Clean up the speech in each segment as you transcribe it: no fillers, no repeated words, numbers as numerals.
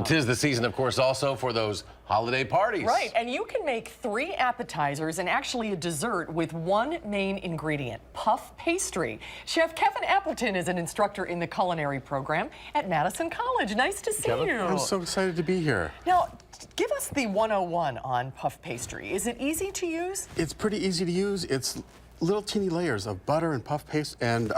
'Tis the season, of course, also for those holiday parties. Right, and you can make 3 appetizers and actually a dessert with one main ingredient, puff pastry. Chef Kevin Appleton is an instructor in the culinary program at Madison College. Nice to see you. I'm so excited to be here. Now, give us the 101 on puff pastry. Is it easy to use? It's pretty easy to use. It's little teeny layers of butter and puff paste and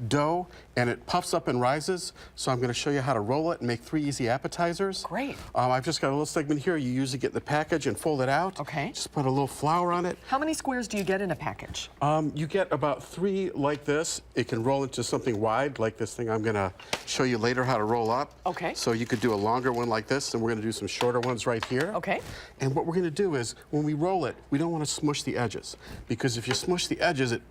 dough, and it puffs up and rises. So I'm going to show you how to roll it and make 3 easy appetizers. Great. I've just got a little segment here. You usually get the package and fold it out. Okay. Just put a little flour on it. How many squares do you get in a package? You get about 3 like this. It can roll into something wide, like this thing I'm going to show you later how to roll up. Okay. So you could do a longer one like this, and we're going to do some shorter ones right here. Okay. And what we're going to do is, when we roll it, we don't want to smush the edges, because if you smush the edges, it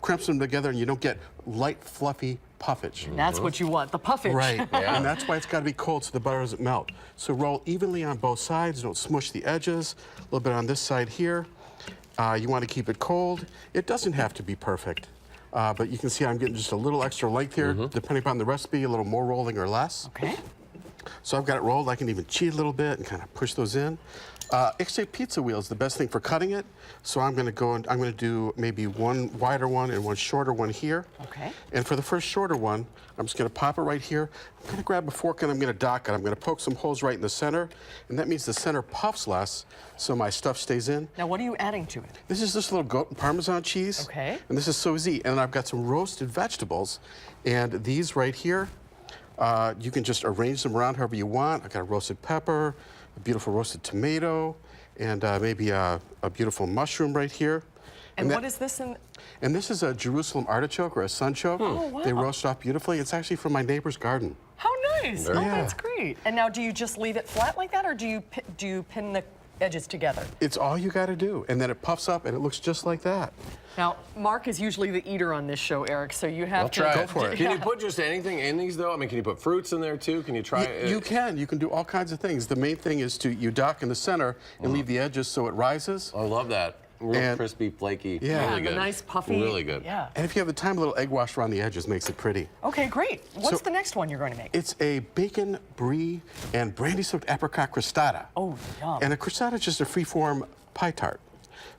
crimps them together and you don't get light, fluffy puffage. That's what you want, the puffage. Right, Yeah. and that's why it's got to be cold so the butter doesn't melt. So roll evenly on both sides, don't smush the edges. A little bit on this side here. You want to keep it cold. It doesn't have to be perfect, but you can see I'm getting just a little extra length here, depending upon the recipe, a little more rolling or less. Okay. So I've got it rolled. I can even cheat a little bit and kind of push those in. Actually, pizza wheel is the best thing for cutting it. So I'm going to go and I'm going to do maybe one wider one and one shorter one here. Okay. And for the first shorter one, I'm just going to pop it right here. I'm going to grab a fork and I'm going to dock it. I'm going to poke some holes right in the center, and that means the center puffs less, so my stuff stays in. Now, what are you adding to it? This is just a little goat and Parmesan cheese. Okay. And this is so easy. And I've got some roasted vegetables, and these right here, you can just arrange them around however you want. I've got a roasted pepper, a beautiful roasted tomato, and maybe a beautiful mushroom right here. And what is this in? And this is a Jerusalem artichoke or a sunchoke. Oh, wow. They roast off beautifully. It's actually from my neighbor's garden. How nice. Very Oh, good. that's great. And now, do you just leave it flat like that, or do you pin the edges together? It's all you got to do. And then it puffs up, and it looks just like that. Now, Mark is usually the eater on this show, Eric, so you have I'll to... try Go it. for it. Can you put just anything in these, though? I mean, can you put fruits in there, too? Can you try it? You can. You can do all kinds of things. The main thing is you dock in the center and leave the edges so it rises. I love that. Real And- crispy, flaky. Yeah. Really the good. nice puffy... Really good. Yeah. And if you have the time, a little egg wash around the edges makes it pretty. Okay, great. What's So- the next one you're going to make? It's a bacon, brie, and brandy-soaked apricot crostata. Oh, yum. And a crostata is just a free-form pie tart.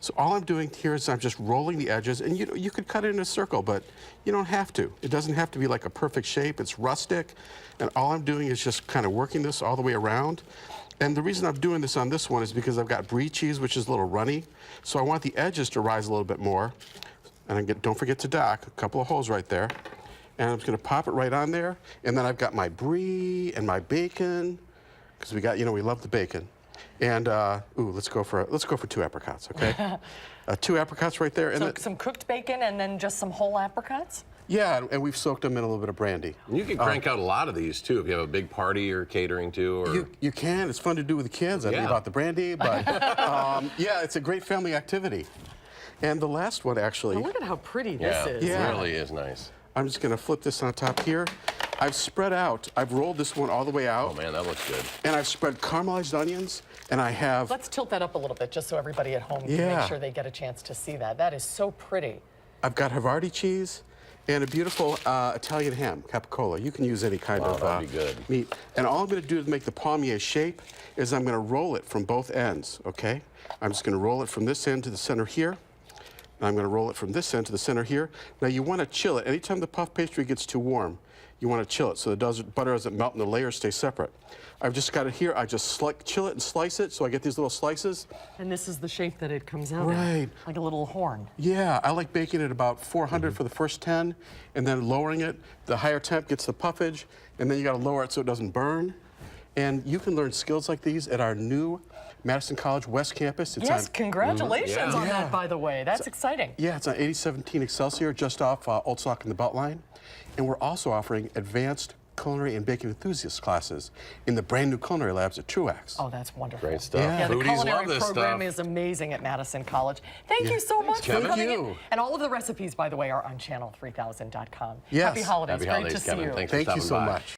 So all I'm doing here is I'm just rolling the edges, and you could cut it in a circle, but you don't have to. It doesn't have to be like a perfect shape. It's rustic, and all I'm doing is just kind of working this all the way around. And the reason I'm doing this on this one is because I've got brie cheese, which is a little runny, so I want the edges to rise a little bit more. And don't forget to dock, a couple of holes right there. And I'm just going to pop it right on there, and then I've got my brie and my bacon, because we got, we love the bacon. And ooh, let's go for 2 apricots, okay? 2 apricots right there. And So some cooked bacon and then just some whole apricots? yeah, and we've soaked them in a little bit of brandy. You can crank out a lot of these, too, if you have a big party you're catering to. Or... You can. It's fun to do with the kids. I don't know about the brandy, but yeah, it's a great family activity. And the last one, actually, Oh, look at how pretty this is. Yeah. It really is nice. I'm just going to flip this on top here. I've spread out. I've rolled this one all the way out. Oh, man, that looks good. And I've spread caramelized onions, and I have... Let's tilt that up a little bit just so everybody at home can make sure they get a chance to see that. That is so pretty. I've got Havarti cheese and a beautiful Italian ham, capicola. You can use any kind of that'd be good. meat. And all I'm going to do to make the palmier shape is I'm going to roll it from both ends, okay? I'm just going to roll it from this end to the center here. And I'm going to roll it from this end to the center here. Now, you want to chill it. Anytime the puff pastry gets too warm, you want to chill it so the butter doesn't melt and the layers stay separate. I've just got it here. I just chill it and slice it so I get these little slices. And this is the shape that it comes out in, Right. like a little horn. Yeah, I like baking it about 400 for the first 10, and then lowering it. The higher temp gets the puffage, and then you got to lower it so it doesn't burn. And you can learn skills like these at our new Madison College West Campus. It's Yes, on, congratulations on Yeah. that, by the way. That's exciting. yeah, it's on 8017 Excelsior, just off Old Sock and the Beltline. And we're also offering advanced culinary and baking enthusiast classes in the brand new culinary labs at Truax. Oh, that's wonderful. Great stuff. Yeah. Yeah, the Foodies culinary love this program stuff. is amazing at Madison College. Thank you so much for Kevin. coming Thank in. you. And all of the recipes, by the way, are on channel3000.com. Yes. Happy holidays. Happy Great holidays, to see Kevin. you. Thanks for Thank you stopping so by. much.